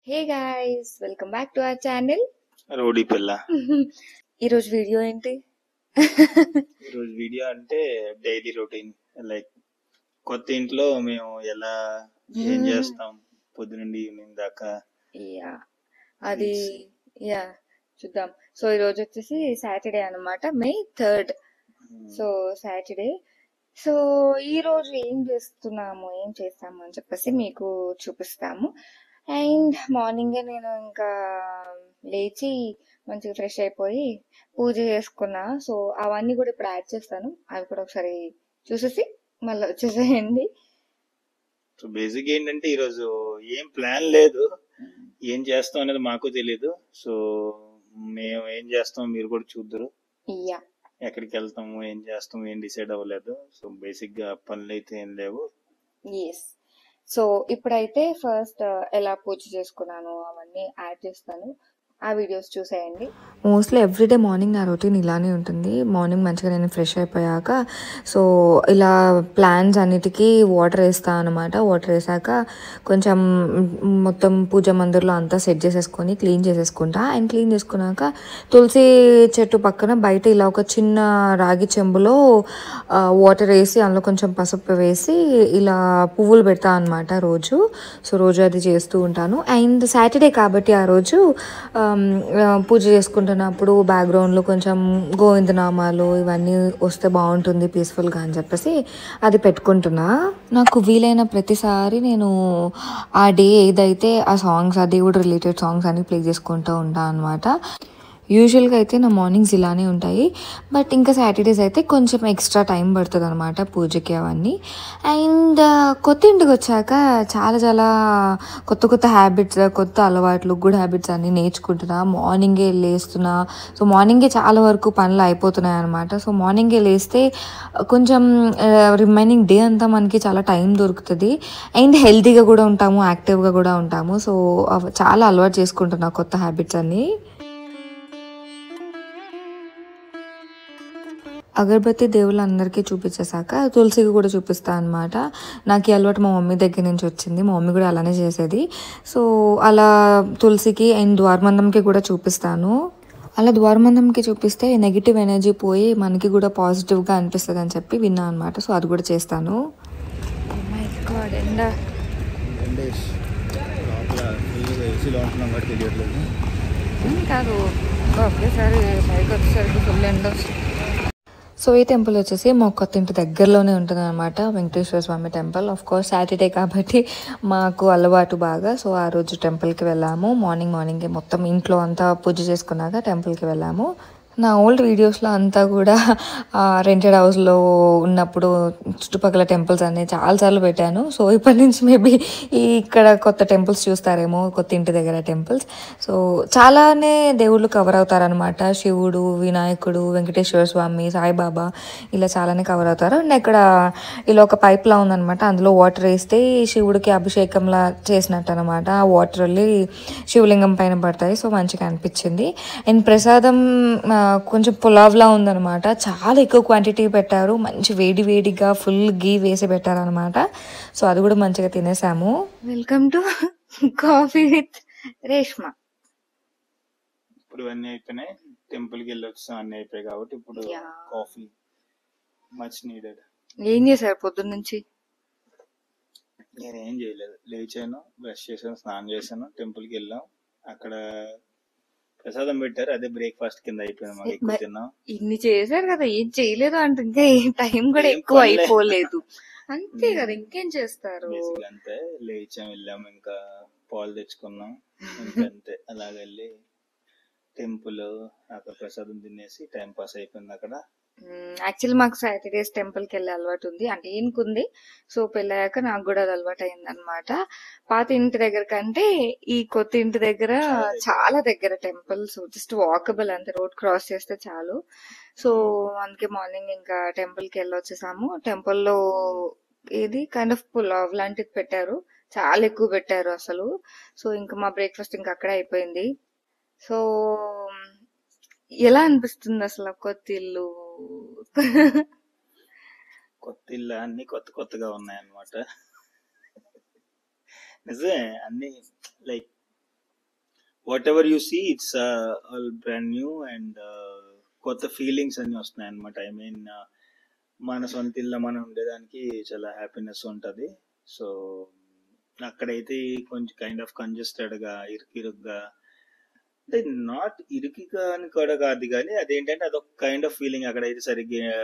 Hey guys, welcome back to our channel rowdy పిల్ల. ఈరోజు video ఏంటి? ఈరోజు వీడియో అంటే డైలీ రొటీన్, లైక్ కొత్త ఇంట్లో మేము ఎలా ఏం చేస్తాం పొద్దునుండి ఈవినింగ్ దాకా. యా అది యా చూద్దాం. సో ఈరోజు వచ్చేసి సాటర్డే అన్నమాట, May 3rd. So Saturday. So ఈ రోజు ఏం చేస్తున్నాము, ఏం చేస్తాము అని చెప్పేసి మీకు చూపిస్తాము. అండ్ మార్నింగే నేను ఇంకా లేచి మంచిగా ఫ్రెష్ అయిపోయి పూజ చేసుకున్నా. సో అవన్నీ కూడా ఇప్పుడు యాడ్ చేస్తాను, అవి కూడా ఒకసారి చూసేసి మళ్ళీ వచ్చేసేయండి. సో బేసిక్ ఏంటంటే ఈరోజు ఏం ప్లాన్ లేదు, ఏం చేస్తాం అనేది మాకు తెలీదు. సో మేము ఏం చేస్తాం మీరు కూడా చూద్దరు. యా ఎక్కడికి వెళ్తాము, ఏం చేస్తాము, ఏం డిసైడ్ అవ్వలేదు. సో బేసిక్ గా పనులు అయితే ఏం లేవు. ఎస్. సో ఇప్పుడైతే ఫస్ట్ ఎలా పూజ చేసుకున్నాను అవన్నీ యాడ్ చేస్తాను, ఆ వీడియోస్ చూసేయండి. మోస్ట్లీ ఎవ్రీడే మార్నింగ్ నా రొటీన్ ఇలానే ఉంటుంది. మార్నింగ్ మంచిగా నేను ఫ్రెష్ అయిపోయాక సో ఇలా ప్లాంట్స్ అన్నిటికీ వాటర్ వేస్తాను అనమాట. వాటర్ వేసాక కొంచెం మొత్తం పూజ మందిర్లో అంతా సెట్ చేసేసుకొని క్లీన్ చేసేసుకుంటా. అండ్ క్లీన్ చేసుకున్నాక తులసి చెట్టు పక్కన బయట ఇలా ఒక చిన్న రాగి చెంబులో వాటర్ వేసి అందులో కొంచెం పసుపు వేసి ఇలా పువ్వులు పెడతా అనమాట రోజు. సో రోజు అది చేస్తూ ఉంటాను. అండ్ సాటర్డే కాబట్టి ఆ రోజు పూజ చేసుకుంటున్నప్పుడు బ్యాక్గ్రౌండ్లో కొంచెం గోవిందనామాలు ఇవన్నీ వస్తే బాగుంటుంది పీస్ఫుల్గా అని చెప్పేసి అది పెట్టుకుంటున్నా. నాకు వీలైన ప్రతిసారి నేను ఆ డే ఏదైతే ఆ సాంగ్స్, ఆ దేవుడు రిలేటెడ్ సాంగ్స్ అన్ని ప్లే చేసుకుంటూ ఉంటాను అనమాట. యూజువల్గా అయితే నా మార్నింగ్స్ ఇలానే ఉంటాయి, బట్ ఇంకా సాటర్డేస్ అయితే కొంచెం ఎక్స్ట్రా టైం పడుతుంది అనమాట పూజకి అవన్నీ. అండ్ కొత్త ఇంటికి వచ్చాక చాలా చాలా కొత్త కొత్త హ్యాబిట్స్, కొత్త అలవాట్లు, గుడ్ హ్యాబిట్స్ అన్నీ నేర్చుకుంటున్నా. మార్నింగే లేస్తున్నా. సో మార్నింగే చాలా వరకు పనులు అయిపోతున్నాయి అనమాట. సో మార్నింగే లేస్తే కొంచెం రిమైనింగ్ డే అంతా మనకి చాలా టైం దొరుకుతుంది. అండ్ హెల్తీగా కూడా ఉంటాము, యాక్టివ్గా కూడా ఉంటాము. సో చాలా అలవాటు చేసుకుంటున్నా కొత్త హ్యాబిట్స్ అన్నీ. అగరబత్తి దేవుళ్ళు అందరికీ చూపించేశాక తులసికి కూడా చూపిస్తాను అనమాట. నాకు ఈ అలవాటు మా మమ్మీ దగ్గర నుంచి వచ్చింది. మా మమ్మీ కూడా అలానే చేసేది. సో అలా తులసికి అండ్ ద్వారబంధంకి కూడా చూపిస్తాను. అలా ద్వారబంధంకి చూపిస్తే నెగిటివ్ ఎనర్జీ పోయి మనకి కూడా పాజిటివ్గా అనిపిస్తుంది అని చెప్పి విన్నా అనమాట. సో అది కూడా చేస్తాను. కాదు ఒకేసారి పైకి వచ్చేసరికి ఫుల్ ఎండ వస్తుంది. సో ఈ టెంపుల్ వచ్చేసి మా కొత్త ఇంటి దగ్గరలోనే ఉంటుంది అనమాట, వెంకటేశ్వర స్వామి టెంపుల్. ఆఫ్ కోర్స్ సాటర్డే కాబట్టి మాకు అలవాటు బాగా. సో ఆ రోజు టెంపుల్కి వెళ్ళాము. మార్నింగే మొత్తం ఇంట్లో అంతా పూజ చేసుకున్నాక టెంపుల్కి వెళ్ళాము. నా ఓల్డ్ వీడియోస్లో అంతా కూడా రెంటెడ్ హౌస్లో ఉన్నప్పుడు చుట్టుపక్కల టెంపుల్స్ అన్నీ చాలాసార్లు పెట్టాను. సో ఇప్పటి నుంచి మేబీ ఇక్కడ కొత్త టెంపుల్స్ చూస్తారేమో, కొత్త ఇంటి దగ్గర టెంపుల్స్. సో చాలానే దేవుళ్ళు కవర్ అవుతారనమాట. శివుడు, వినాయకుడు, వెంకటేశ్వర స్వామి, సాయిబాబా ఇలా చాలానే కవర్ అవుతారు. అండ్ ఇక్కడ ఇలా ఒక పైప్లా ఉందనమాట, అందులో వాటర్ వేస్తే శివుడికి అభిషేకంలా చేసినట్టు అనమాట. ఆ వాటర్ వెళ్ళి శివలింగం పైన పడతాయి. సో మంచిగా అనిపించింది. అండ్ ప్రసాదం కొంచెం పులావ్లా ఉందనమాట. చాలా ఎక్కువ క్వాంటిటీ పెట్టారు, మంచి వేడి వేడిగా ఫుల్ గీ వేసి పెట్టారనమాట. సో అది కూడా మంచిగా తినేసాము. Welcome to coffee with Reshma. ఇప్పుడు అన్నీ అయిపోయినాయి, టెంపుల్కి వెళ్ళి వచ్చాం, అన్నీ అయిపోయాయి కాబట్టి ఇప్పుడు కాఫీ మచ్ నీడెడ్. ఏం చేశారు పొద్దున్న నుంచి? నేనేం చేయలేదు, లేచాను, బ్రష్ చేశాను, స్నానం చేశాను, టెంపుల్కి వెళ్ళాం. అక్కడ ప్రసాదం పెట్టారు, అదే బ్రేక్ఫాస్ట్ కింద అయిపోయింది. మాకు ఎక్కువ తిన్నాం. ఇన్ని చేశారు కదా, ఏం చేయలేదు అంటే ఇంకా టైం కూడా ఎక్కువ అయిపోలేదు అంతే కదా, ఇంకేం చేస్తారు. అంతే, లేచాం, వెళ్ళాం, ఇంకా పాలు తెచ్చుకున్నాం, ఇంకంతే. అలాగెళ్ళి టెంపుల్ అక్కడ ప్రసాదం తినేసి టైం పాస్ అయిపోయింది అక్కడ. యాక్చువల్లీ మాకు సాటర్డేస్ టెంపుల్ కి వెళ్ళే అలవాటు ఉంది, అంటే ఈయనకుంది. సో పెళ్ళయ్యాక నాకు కూడా అది అలవాటు అయింది అనమాట. పాత ఇంటి దగ్గర కంటే ఈ కొత్త ఇంటి దగ్గర చాలా దగ్గర టెంపుల్స్, జస్ట్ వాకబుల్ అంతే, రోడ్ క్రాస్ చేస్తే చాలు. సో అందుకే మార్నింగ్ ఇంకా టెంపుల్ కి వెళ్ళి వచ్చేసాము. టెంపుల్లో ఏది కైండ్ ఆఫ్ పులావ్ లాంటిది పెట్టారు, చాలా ఎక్కువ పెట్టారు అసలు. సో ఇంకా మా బ్రేక్ఫాస్ట్ ఇంకా అక్కడే అయిపోయింది. సో ఎలా అనిపిస్తుంది అసలు కొత్త ఇల్లు? కొత్త ఇల్లు అన్ని కొత్తగా ఉన్నాయి అన్నమాట. నిజమే, అన్ని like whatever you see, it's all brand new and కొత్త ఫీలింగ్స్ అన్ని వస్తున్నాయి అనమాట. ఐ మీన్ మన సొంత ఇల్లు మనం ఉండేదానికి చాలా హ్యాపీనెస్ ఉంటుంది. సో అక్కడైతే కొంచెం కైండ్ ఆఫ్ కంజెస్టెడ్ గా ఇరుగ్గా, అంటే నాట్ ఇరుకిగా అని కూడా కాదు కానీ అదేంటంటే అదొక కైండ్ ఆఫ్ ఫీలింగ్. అక్కడైతే సరిగ్గా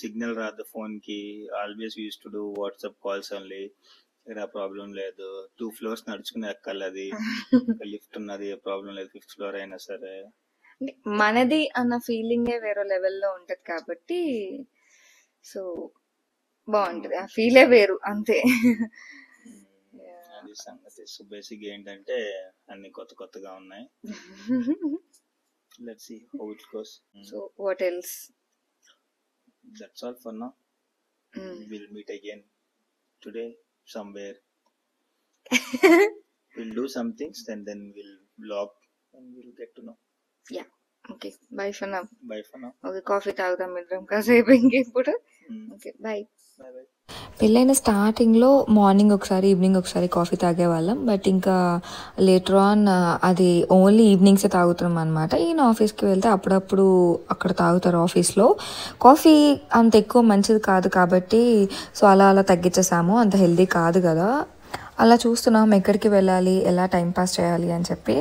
సిగ్నల్ రాదు ఫోన్ కి. Always use to do WhatsApp calls only. ఇక్కడ ప్రాబ్లం లేదు. 2 floors నడుచుకుని ఎక్కాలి. అది లిఫ్ట్ ఉన్నది, ఏ ప్రాబ్లం లేదు. 5th floor అయినా సరే మనది అన్న ఫీలింగే వేరే లెవెల్లో ఉంటది కాబట్టి సో బాగుంటది. ఆ ఫీలే వేరు అంతే. అది సంగతి. సో బేసిక్ ఏంటంటే అన్ని కొత్తగా ఉన్నాయి. Let's see how it goes. So what else? That's all for now. Will meet again today somewhere. We'll do some things and then we'll vlog and we'll get to know. Yeah. Okay. Bye for now. Bye for now. Okay. Coffee తాగుదాం ఇద్దరం కాసేపు ఇంకెప్పుడు. Okay. Bye. Bye bye. పెళ్ళైన స్టార్టింగ్లో morning ఒకసారి evening ఒకసారి coffee తాగేవాళ్ళం. But ఇంకా later on అది ఓన్లీ ఈవినింగ్సే తాగుతున్నాం అనమాట. ఈయన ఆఫీస్కి వెళ్తే అప్పుడప్పుడు అక్కడ తాగుతారు ఆఫీస్లో. కాఫీ అంత ఎక్కువ మంచిది కాదు కాబట్టి సో అలా తగ్గించేసాము. అంత హెల్దీ కాదు కదా. అలా చూస్తున్నాం ఎక్కడికి వెళ్ళాలి, ఎలా టైం పాస్ చేయాలి అని చెప్పి.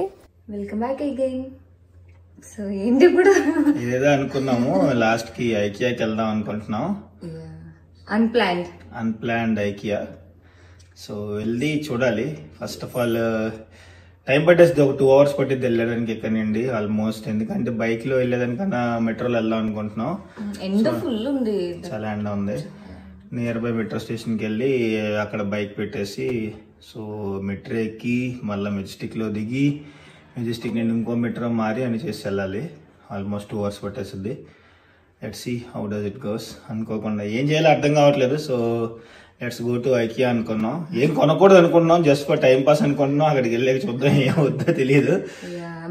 Welcome back again. సో ఏంటి ఇప్పుడు ఇదేదో అనుకున్నాము, లాస్ట్ కి ఐకియాకి వెళ్దాం అనుకుంటున్నాం. Unplanned IKEA. సో వెళ్ళి చూడాలి. ఫస్ట్ ఆఫ్ ఆల్ టైం పట్టేస్తుంది. ఒక 2 hours పట్టిద్ది వెళ్ళడానికి ఇక్కడ నుండి ఆల్మోస్ట్. ఎందుకంటే బైక్ లో వెళ్ళేదానికన్నా మెట్రోలో వెళ్దాం అనుకుంటున్నాం. చాలా ఎండ ఉంది. నియర్ బై మెట్రో స్టేషన్కి వెళ్ళి అక్కడ బైక్ పెట్టేసి సో మెట్రో ఎక్కి మళ్ళీ మెజెస్టిక్ లో దిగి మెజెస్టిక్ నుండి ఇంకో మెట్రో మారి అని చేసి వెళ్ళాలి. ఆల్మోస్ట్ 2 hours పట్టేస్తుంది. Let's see how does it goes. అనుకోకుండా ఏం చేయాలో అర్థం కావట్లేదు. So let's go to IKEA అనుకున్నాం. ఏం కొనకూడదు అనుకుంటున్నాం, జస్ట్ ఫర్ టైం పాస్ అనుకుంటున్నాం. అక్కడికి వెళ్ళాక చూద్దాం ఏం వద్దో తెలియదు.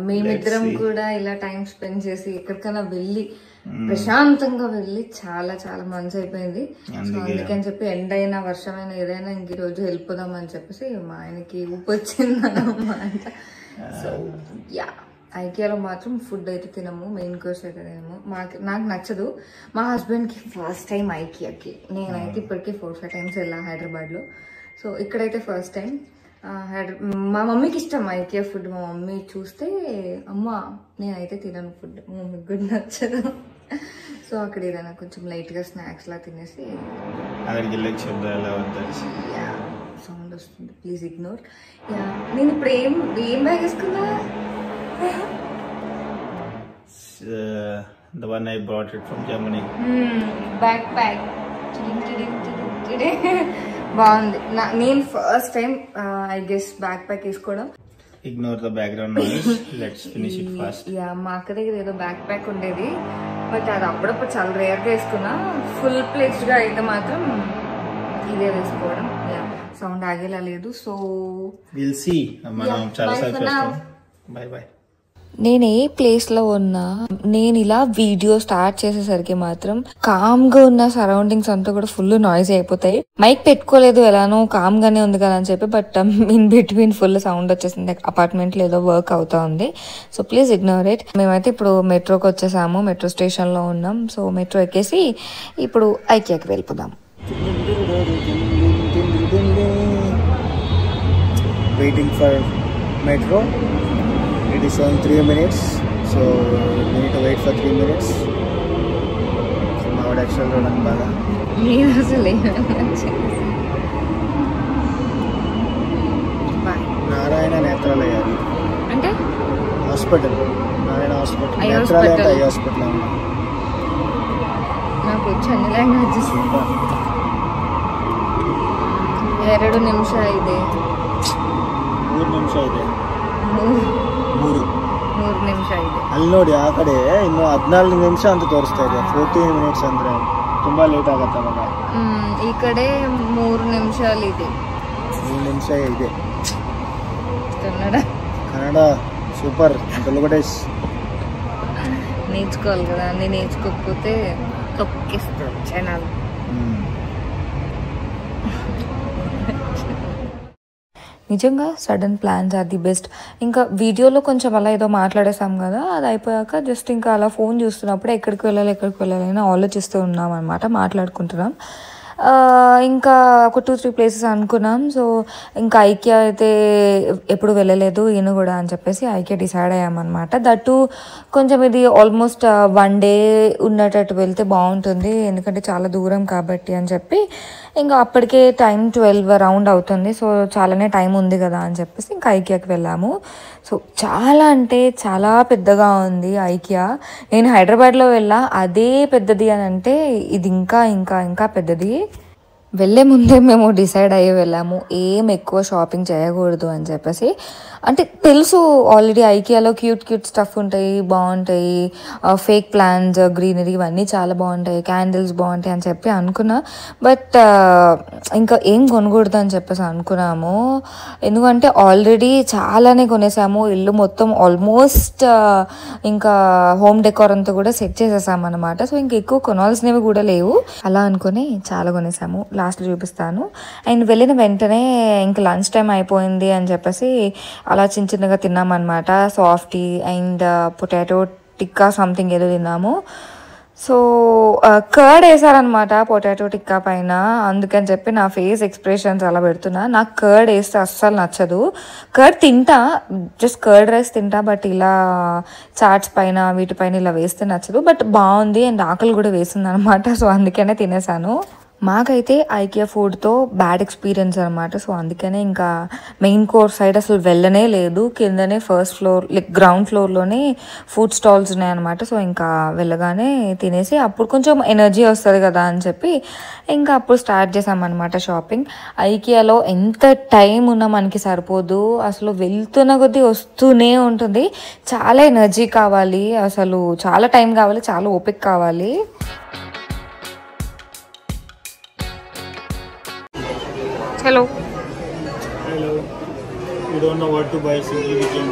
మేమిద్దరం కూడా ఇలా టైం స్పెండ్ చేసి ఎక్కడికైనా వెళ్ళి ప్రశాంతంగా వెళ్ళి చాలా చాలా మంచి అయిపోయింది. అందుకని చెప్పి ఎండైనా వర్షమైనా ఏదైనా ఇంక రోజు వెళ్ళిపోదాం అని చెప్పేసి మా ఆయనకి ఊపు వచ్చింది అన్నమాట. సో యా, ఐకియాలో మాత్రం ఫుడ్ అయితే తినము, మెయిన్ కోర్స్ అయితే తినము. నాకు నచ్చదు. మా హస్బెండ్కి ఫస్ట్ టైం ఐకియాకి. నేనైతే ఇప్పటికీ 4-5 times వెళ్ళా హైదరాబాద్లో. సో ఇక్కడైతే ఫస్ట్ టైం. మా మమ్మీకి ఇష్టం ఐకియా ఫుడ్. మా మమ్మీ చూస్తే అమ్మ నేనైతే తినను ఫుడ్, మా మమ్మీకి కూడా నచ్చదు. సో అక్కడ ఏదైనా కొంచెం లైట్గా స్నాక్స్ లా తినేసి సౌండ్ వస్తుంది, ప్లీజ్ ఇగ్నోర్. యా, నేను ఇప్పుడు ఏం బ్యాగ్ వేసుకున్నా? The one I brought it from Germany. Backpack. బాగుంది. నేను first time I guess back pack వేసుకోవడం. Ignore the background noise. Let's finish it fast. Yeah, మా అక్క దగ్గర ఏదో బ్యాక్ ప్యాక్ ఉండేది, బట్ అది అప్పుడప్పుడు చాలా రేర్ గా వేసుకున్నా. ఫుల్ ప్లేస్డ్ గా అయితే మాత్రం ఇదే వేసుకోవడం. యా, సౌండ్ ఆగేలా లేదు. So we'll see. మనం చాలా సేపు చేస్తాం. By by. నేను ఏ ప్లేస్లో ఉన్నా నేను ఇలా వీడియో స్టార్ట్ చేసేసరికి మాత్రం కామ్గా ఉన్న సరౌండింగ్స్ అంతా కూడా ఫుల్ నాయిస్ అయిపోతాయి. మైక్ పెట్టుకోలేదు, ఎలానో కామ్గానే ఉంది కదా అని చెప్పి, but in between full sound వచ్చేసింది. అపార్ట్మెంట్లో ఏదో వర్క్ అవుతా ఉంది. So please ignore it. మేమైతే ఇప్పుడు మెట్రోకి వచ్చేసాము, మెట్రో స్టేషన్లో ఉన్నాం. సో మెట్రో ఎక్కేసి ఇప్పుడు ఐకియాకి వెళ్ళిపోదాం. Waiting for metro. It is showing 3 minutes, so we need to wait for 3 minutes. So now actual road baga. నేను అసలు నారాయణ నేత్రాలయ అంటే hospital. Narayana hospital, I Netralaya అంటే హాస్పిటల్. Eye hospital. నాకు వచ్చి అన్ని లాంగ్వేజెస్. 2 నిమిష ಇದೆ. 3 ನಿಮಿಷ ಇದೆ. 3 ನಿಮಿಷ ಇದೆ. ಅಲ್ಲಿ ನೋಡಿ ಆ ಕಡೆ ಇನ್ನು 14 ನಿಮಿಷ ಅಂತ ತೋರಿಸ್ತಾ ಇದೆ. 14 minutes ಅಂದ್ರೆ ತುಂಬಾ ಲೇಟ್ ಆಗತ್ತೆ ಅವಾಗ. ಈ ಕಡೆ 3 ನಿಮಿಷಾలు ಇದೆ. 3 ನಿಮಿಷ ಇದೆ. కన్నడ సూపర్. తెలుగు డేస్ నేర్చుకోవాలి కదా, అన్ని నేర్చుకోకపోతే తొక్కిస్తారు జనాలు. నిజంగా sudden plans are the best. ఇంకా వీడియోలో కొంచెం అలా ఏదో మాట్లాడేసాం కదా, అది అయిపోయాక జస్ట్ ఇంకా అలా ఫోన్ చూస్తున్నప్పుడు ఎక్కడికి వెళ్ళాలి అని ఆలోచిస్తూ ఉన్నాం అనమాట, మాట్లాడుకుంటున్నాం. ఇంకా ఒక 2-3 ప్లేసెస్ అనుకున్నాం. సో ఇంకా ఐకియా అయితే ఎప్పుడు వెళ్ళలేదు ఈయన కూడా అని చెప్పేసి ఐకియా డిసైడ్ అయ్యామన్నమాట. దట్టు కొంచెం ఇది ఆల్మోస్ట్ 1 డే ఉండేటట్టు వెళ్తే బాగుంటుంది, ఎందుకంటే చాలా దూరం కాబట్టి అని చెప్పి ఇంకా అప్పటికే టైం 12 అరౌండ్ అవుతుంది. సో చాలానే టైం ఉంది కదా అని చెప్పేసి ఇంకా ఐకియాకి వెళ్ళాము. సో చాలా అంటే చాలా పెద్దగా ఉంది ఐకియా. నేను హైదరాబాద్లో వెళ్ళా, అదే పెద్దది అని అంటే ఇది ఇంకా ఇంకా ఇంకా పెద్దది. వెళ్ళే ముందే మేము డిసైడ్ అయ్యి వెళ్ళాము ఏం ఎక్కువ షాపింగ్ చేయకూడదు అని చెప్పేసి. అంటే తెలుసు ఆల్రెడీ ఐకియాలో క్యూట్ స్టఫ్ ఉంటాయి, బాగుంటాయి, ఫేక్ ప్లాంట్స్, గ్రీనరీ ఇవన్నీ చాలా బాగుంటాయి, క్యాండిల్స్ బాగుంటాయి అని చెప్పి అనుకున్నా. బట్ ఇంకా ఏం కొనకూడదు అని చెప్పేసి అనుకున్నాము, ఎందుకంటే ఆల్రెడీ చాలానే కొనేసాము. ఇల్లు మొత్తం ఆల్మోస్ట్ ఇంకా హోమ్ డెకోర్ అంతా కూడా సెట్ చేసేసాము అనమాట. సో ఇంకా ఎక్కువ కొనాల్సినవి కూడా లేవు, అలా అనుకుని చాలా కొనేసాము. లాస్ట్లో చూపిస్తాను. అండ్ వెళ్ళిన వెంటనే ఇంకా లంచ్ టైం అయిపోయింది అని చెప్పేసి అలా చిన్నగా తిన్నామన్నమాట. Softy and potato tikka something ఏదో తిన్నాము. సో కర్డ్ వేసారనమాట పొటాటో టిక్కా పైన, అందుకని చెప్పి నా ఫేస్ ఎక్స్ప్రెషన్స్ అలా పెడుతున్నా. నాకు కర్డ్ వేస్తే అస్సలు నచ్చదు. కర్డ్ తింటా, జస్ట్ కర్డ్ రైస్ తింటా, బట్ ఇలా చాట్స్ పైన వీటిపైన ఇలా వేస్తే నచ్చదు. బట్ బాగుంది అండ్ ఆకలి కూడా వేసింది అనమాట. సో అందుకనే తినేసాను. మాకైతే ఐకియా ఫుడ్తో బ్యాడ్ ఎక్స్పీరియన్స్ అనమాట. సో అందుకనే ఇంకా మెయిన్ కోర్స్ సైడ్ అసలు వెళ్ళనే లేదు. కిందనే ఫస్ట్ ఫ్లోర్ లైక్ గ్రౌండ్ ఫ్లోర్లోనే ఫుడ్ స్టాల్స్ ఉన్నాయన్నమాట. సో ఇంకా వెళ్ళగానే తినేసి అప్పుడు కొంచెం ఎనర్జీ వస్తుంది కదా అని చెప్పి ఇంకా అప్పుడు స్టార్ట్ చేసామన్నమాట షాపింగ్. ఐకియాలో ఎంత టైం ఉన్నా మనకి సరిపోదు, అసలు వెళ్తున్న కొద్దీ వస్తూనే ఉంటుంది. చాలా ఎనర్జీ కావాలి, అసలు చాలా టైం కావాలి, చాలా ఓపిక కావాలి. Hello. Hello. You don't know what to buy, simply we can.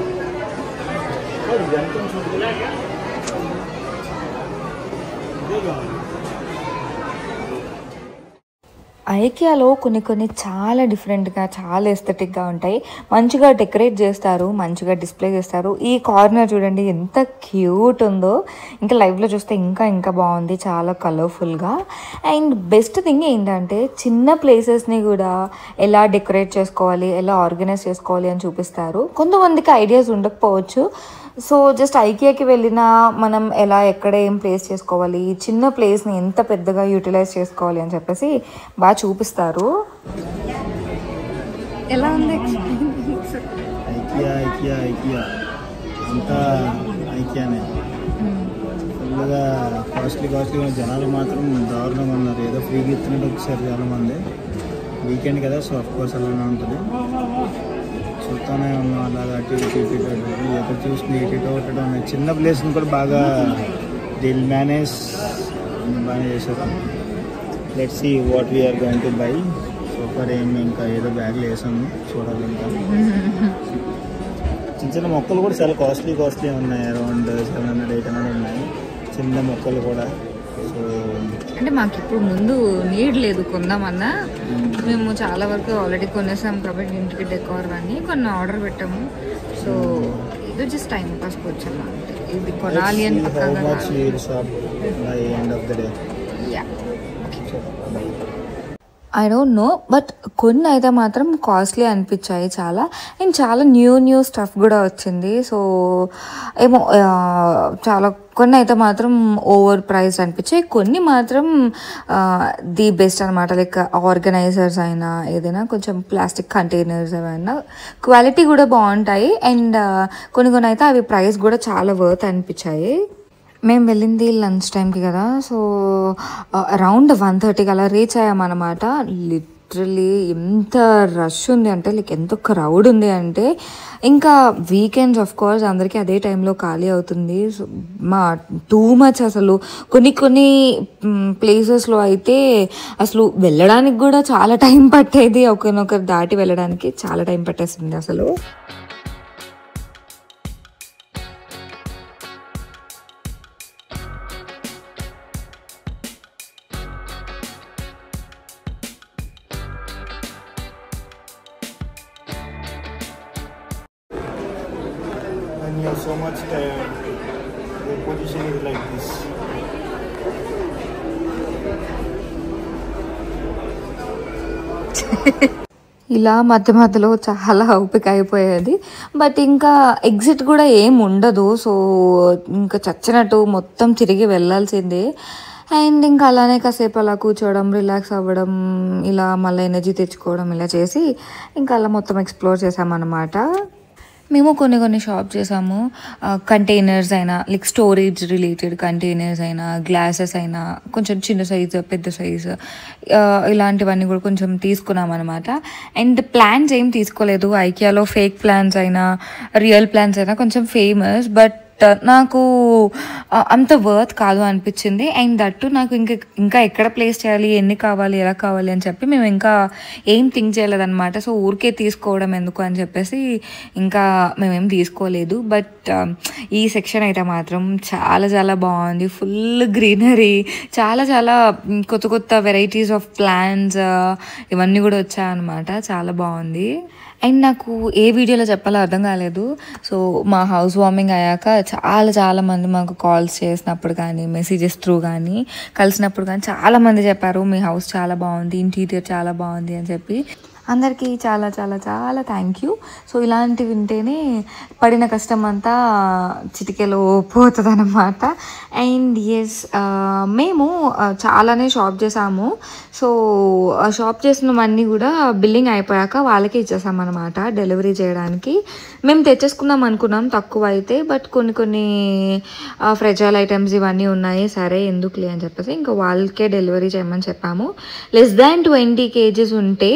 ఐకియాలో కొన్ని చాలా డిఫరెంట్గా, చాలా ఎస్థెటిక్గా ఉంటాయి. మంచిగా డెకరేట్ చేస్తారు, మంచిగా డిస్ప్లే చేస్తారు. ఈ కార్నర్ చూడండి ఎంత క్యూట్ ఉందో, ఇంకా లైవ్లో చూస్తే ఇంకా ఇంకా బాగుంది, చాలా కలర్ఫుల్గా. అండ్ బెస్ట్ థింగ్ ఏంటంటే చిన్న ప్లేసెస్ని కూడా ఎలా డెకరేట్ చేసుకోవాలి, ఎలా ఆర్గనైజ్ చేసుకోవాలి అని చూపిస్తారు. కొంతమందికి ఐడియాస్ ఉండకపోవచ్చు. సో జస్ట్ ఐకియాకి వెళ్ళినా మనం ఎలా ఎక్కడ ఏం ప్లేస్ చేసుకోవాలి, చిన్న ప్లేస్ని ఎంత పెద్దగా యూటిలైజ్ చేసుకోవాలి అని చెప్పేసి బాగా చూపిస్తారు. ఎలా ఉంది ఐకియా అంతా ఐకియానే. ఫుల్గా కాస్ట్లీ జనాలు మాత్రం దారుణంగా ఉన్నారు. ఏదో ఫ్రీగా ఇచ్చినట్టు వచ్చారు చాలా మంది. వీకెండ్ కదా, సో ఆఫ్ కోర్స్ అలానే ఉంటుంది. చూస్తూనే ఉన్నాం అలాగా అటు ఎక్కడ చూసుకుని ఇటు ఒకటి ఉన్నాయి. చిన్న ప్లేస్ని కూడా బాగా డీల్ మేనేజ్ బాగా చేశారు. Let's see what we are going to buy. Super ఏమి ఇంకా ఏదో బ్యాగ్లో వేసాము, చూడాలి. ఇంకా చిన్న మొక్కలు కూడా చాలా కాస్ట్లీ ఉన్నాయి. అరౌండ్ 700-800 ఉన్నాయి చిన్న మొక్కలు కూడా. సో అంటే మాకు ఇప్పుడు ముందు నీడ్ లేదు కొందామన్నా, మేము చాలా వరకు ఆల్రెడీ కొనేసాం కాబట్టి ఇంటికి డెకోర్ అన్నీ కొన్ని ఆర్డర్ పెట్టాము. సో ఇది జస్ట్ టైం పాస్కి వచ్చాము అంటే, ఇది కొనాలి అని పక్కగా ఐ డోంట్ నో, బట్ కొన్ని అయితే మాత్రం కాస్ట్లీ అనిపించాయి చాలా. అండ్ చాలా న్యూ స్టఫ్ కూడా వచ్చింది. సో ఏమో చాలా కొన్ని అయితే మాత్రం ఓవర్ ప్రైస్ అనిపించాయి, కొన్ని మాత్రం ది బెస్ట్ అనమాట. లైక్ ఆర్గనైజర్స్ అయినా ఏదైనా కొంచెం ప్లాస్టిక్ కంటైనర్స్ ఏమైనా క్వాలిటీ కూడా బాగుంటాయి. అండ్ కొన్ని అయితే అవి ప్రైస్ కూడా చాలా వర్త్ అనిపించాయి. మేము వెళ్ళింది లంచ్ టైంకి కదా, సో అరౌండ్ 1:30కి అలా రీచ్ అయ్యామన్నమాట. లిటరలీ ఎంత రష్ ఉంది అంటే, లైక్ ఎంత క్రౌడ్ ఉంది అంటే, ఇంకా వీకెండ్స్ ఆఫ్ కోర్స్ అందరికీ అదే టైంలో ఖాళీ అవుతుంది. సో టూ మచ్ అసలు. కొన్ని ప్లేసెస్లో అయితే అసలు వెళ్ళడానికి కూడా చాలా టైం పట్టేది, ఒకరినొకరు దాటి వెళ్ళడానికి చాలా టైం పట్టేస్తుంది అసలు. when you're so much tired, the position is like this. ఇలా మధ్య మధ్యలో చాలా ఓపిక అయిపోయేది. బట్ ఇంకా ఎగ్జిట్ కూడా ఏం ఉండదు. సో ఇంకా చచ్చినట్టు మొత్తం తిరిగి వెళ్ళాల్సిందే. అండ్ ఇంకా అలానే కాసేపు అలా కూర్చోవడం, రిలాక్స్ అవ్వడం, ఇలా మళ్ళీ ఎనర్జీ తెచ్చుకోవడం ఇలా చేసి ఇంకా అలా మొత్తం ఎక్స్ప్లోర్ చేసామన్నమాట. మేము కొన్ని షాప్ చేసాము. కంటైనర్స్ అయినా, లైక్ స్టోరేజ్ రిలేటెడ్ కంటైనర్స్ అయినా, గ్లాసెస్ అయినా, కొంచెం చిన్న సైజు, పెద్ద సైజు, ఇలాంటివన్నీ కూడా కొంచెం తీసుకున్నాం అనమాట. అండ్ ప్లాన్స్ ఏం తీసుకోలేదు. ఐకియాలో ఫేక్ ప్లాన్స్ అయినా, రియల్ ప్లాన్స్ అయినా కొంచెం ఫేమస్. బట్ నాకు అంత వర్త్ కాదు అనిపించింది. అండ్ దట్టు నాకు ఇంకా ఎక్కడ ప్లేస్ చేయాలి, ఎన్ని కావాలి, ఎలా కావాలి అని చెప్పి మేము ఇంకా ఏం థింక్ చేయలేదన్నమాట. సో ఊరికే తీసుకోవడం ఎందుకు అని చెప్పేసి ఇంకా మేమేం తీసుకోలేదు. బట్ ఈ సెక్షన్ అయితే మాత్రం చాలా చాలా బాగుంది. ఫుల్ గ్రీనరీ, చాలా చాలా కొత్త వెరైటీస్ ఆఫ్ ప్లాంట్స్ ఇవన్నీ కూడా వచ్చాయన్నమాట. చాలా బాగుంది. అండ్ నాకు ఏ వీడియోలో చెప్పాలో అర్థం కాలేదు. సో మా హౌస్ వార్మింగ్ అయ్యాక చాలా మంది మాకు కాల్స్ చేసినప్పుడు కానీ, మెసేజెస్ త్రూ కానీ, కలిసినప్పుడు కానీ చాలామంది చెప్పారు మీ హౌస్ చాలా బాగుంది, ఇంటీరియర్ చాలా బాగుంది అని చెప్పి. అందరికీ చాలా చాలా చాలా థ్యాంక్ యూ. సో ఇలాంటివి వింటేనే పడిన కష్టం అంతా చిటికెలో పోతుంది అన్నమాట. అండ్ ఎస్, మేము చాలానే షాప్ చేసాము. సో షాప్ చేసినవన్నీ కూడా బిల్లింగ్ అయిపోయాక వాళ్ళకే ఇచ్చేసామన్నమాట డెలివరీ చేయడానికి. మేము తెచ్చేసుకుందాం అనుకున్నాం తక్కువ అయితే, బట్ కొన్ని ఫ్రెజైల్ ఐటమ్స్ ఇవన్నీ ఉన్నాయి, సరే ఎందుకులే అని చెప్పేసి ఇంకా వాళ్ళకే డెలివరీ చేయమని చెప్పాము. లెస్ దాన్ 20 kgs ఉంటే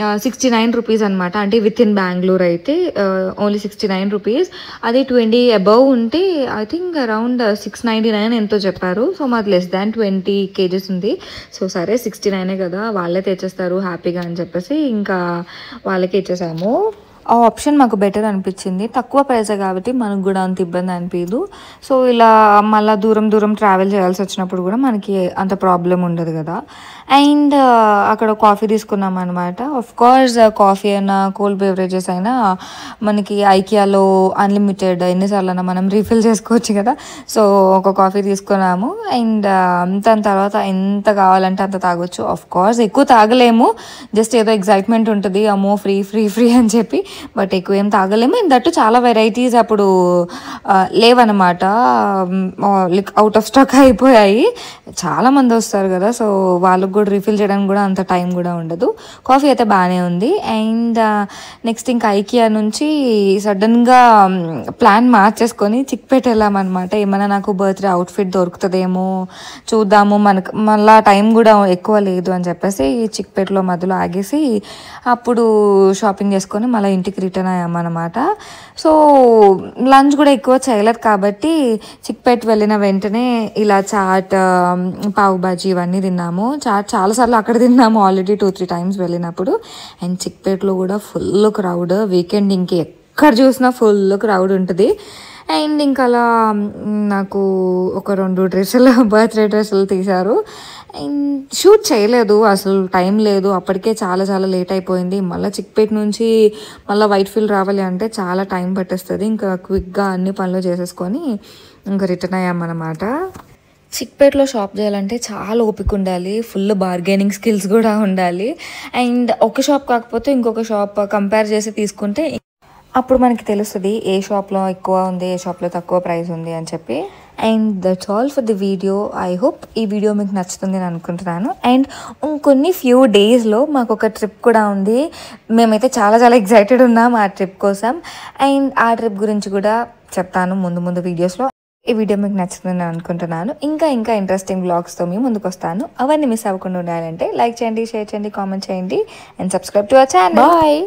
69 రూపీస్ అనమాట. అంటే విత్ ఇన్ బెంగళూరు అయితే ఓన్లీ 69 రూపీస్. అదే 20 అబవ్ ఉంటే ఐ థింక్ అరౌండ్ 699 ఎంతో చెప్పారు. సో మాది లెస్ దాన్ 20 kgs ఉంది. సో సరే 69 కదా, వాళ్ళే తెచ్చేస్తారు హ్యాపీగా అని చెప్పేసి ఇంకా వాళ్ళకే ఇచ్చేసాము. ఆ ఆప్షన్ మాకు బెటర్ అనిపించింది. తక్కువ ప్రైస్ కాబట్టి మనకు కూడా అంత ఇబ్బంది అనిపించదు. సో ఇలా మళ్ళీ దూరం ట్రావెల్ చేయాల్సి వచ్చినప్పుడు కూడా మనకి అంత ప్రాబ్లం ఉండదు కదా. అండ్ అక్కడ కాఫీ తీసుకున్నాం అనమాట. ఆఫ్ కోర్స్ కాఫీ అయినా, కోల్డ్ బెవరేజెస్ అయినా మనకి ఐకియాలో అన్లిమిటెడ్ ఎన్నిసార్లు మనం రీఫిల్ చేసుకోవచ్చు కదా. సో ఒక కాఫీ తీసుకున్నాము. అండ్ దాని తర్వాత ఎంత కావాలంటే అంత తాగొచ్చు. ఆఫ్ కోర్స్ ఎక్కువ తాగలేము, జస్ట్ ఏదో ఎగ్జైట్మెంట్ ఉంటుంది, అమ్మో ఫ్రీ అని చెప్పి. బట్ ఎక్కువ ఏం తాగలేము. దట్టు చాలా వెరైటీస్ అప్పుడు లేవన్నమాట, లైక్ అవుట్ ఆఫ్ స్టాక్ అయిపోయాయి. చాలా మంది వస్తారు కదా, సో వాళ్ళకి కూడా రీఫిల్ చేయడానికి కూడా అంత టైం కూడా ఉండదు. కాఫీ అయితే బాగానే ఉంది. అండ్ నెక్స్ట్ ఇంకా ఐకియా నుంచి సడన్గా ప్లాన్ మార్చేసుకొని చిక్పేట వెళ్ళామన్నమాట. ఏమైనా నాకు బర్త్డే అవుట్ఫిట్ దొరుకుతుందేమో చూద్దాము, మనకు మళ్ళీ టైం కూడా ఎక్కువ లేదు అని చెప్పేసి చిక్పేటలో మధ్యలో ఆగేసి అప్పుడు షాపింగ్ చేసుకొని మళ్ళీ ఇంటికి రిటర్న్ అయ్యామన్నమాట. సో లంచ్ కూడా ఎక్కువ చేయలేదు కాబట్టి చిక్పేట వెళ్ళిన వెంటనే ఇలా చాట్, పావు బాజీ ఇవన్నీ తిన్నాము. చాట్ చాలాసార్లు అక్కడ తిన్నాము ఆల్రెడీ 2-3 times వెళ్ళినప్పుడు. అండ్ చిక్పేటలో కూడా ఫుల్ క్రౌడ్, వీకెండ్ ఎక్కడ చూసినా ఫుల్ క్రౌడ్ ఉంటుంది. అండ్ ఇంకా అలా నాకు ఒక 2 డ్రెస్సులు, బర్త్డే డ్రెస్సులు తీశారు. అండ్ షూట్ చేయలేదు, అసలు టైం లేదు, అప్పటికే చాలా చాలా లేట్ అయిపోయింది. మళ్ళీ చిక్పేట నుంచి మళ్ళీ వైట్ఫీల్డ్ రావాలి అంటే చాలా టైం పట్టేస్తుంది. ఇంకా క్విక్గా అన్ని పనులు చేసేసుకొని ఇంకా రిటర్న్ అయ్యామన్నమాట. చిక్పేటలో షాప్ చేయాలంటే చాలా ఓపిక ఉండాలి, ఫుల్ బార్గెనింగ్ స్కిల్స్ కూడా ఉండాలి. అండ్ ఒక షాప్ కాకపోతే ఇంకొక షాప్ కంపేర్ చేసి తీసుకుంటే అప్పుడు మనకి తెలుస్తుంది ఏ షాప్లో ఎక్కువ ఉంది, ఏ షాప్లో తక్కువ ప్రైస్ ఉంది అని చెప్పి. And that's all for the video. I hope ఈ వీడియో మీకు నచ్చుతుంది అని అనుకుంటున్నాను. అండ్ ఇంకొన్ని ఫ్యూ డేస్లో మాకు ఒక ట్రిప్ కూడా ఉంది. మేమైతే చాలా చాలా ఎక్సైటెడ్ ఉన్నాం ఆ ట్రిప్ కోసం. అండ్ ఆ ట్రిప్ గురించి కూడా చెప్తాను ముందు వీడియోస్లో. ఈ వీడియో మీకు నచ్చుతుందని అనుకుంటున్నాను. ఇంకా ఇంట్రెస్టింగ్ బ్లాగ్స్తో మీ ముందుకు వస్తాను. అవన్నీ మిస్ అవ్వకుండా ఉండాలంటే లైక్ చేయండి, షేర్ చేయండి, కామెంట్ చేయండి and subscribe to our channel. Bye.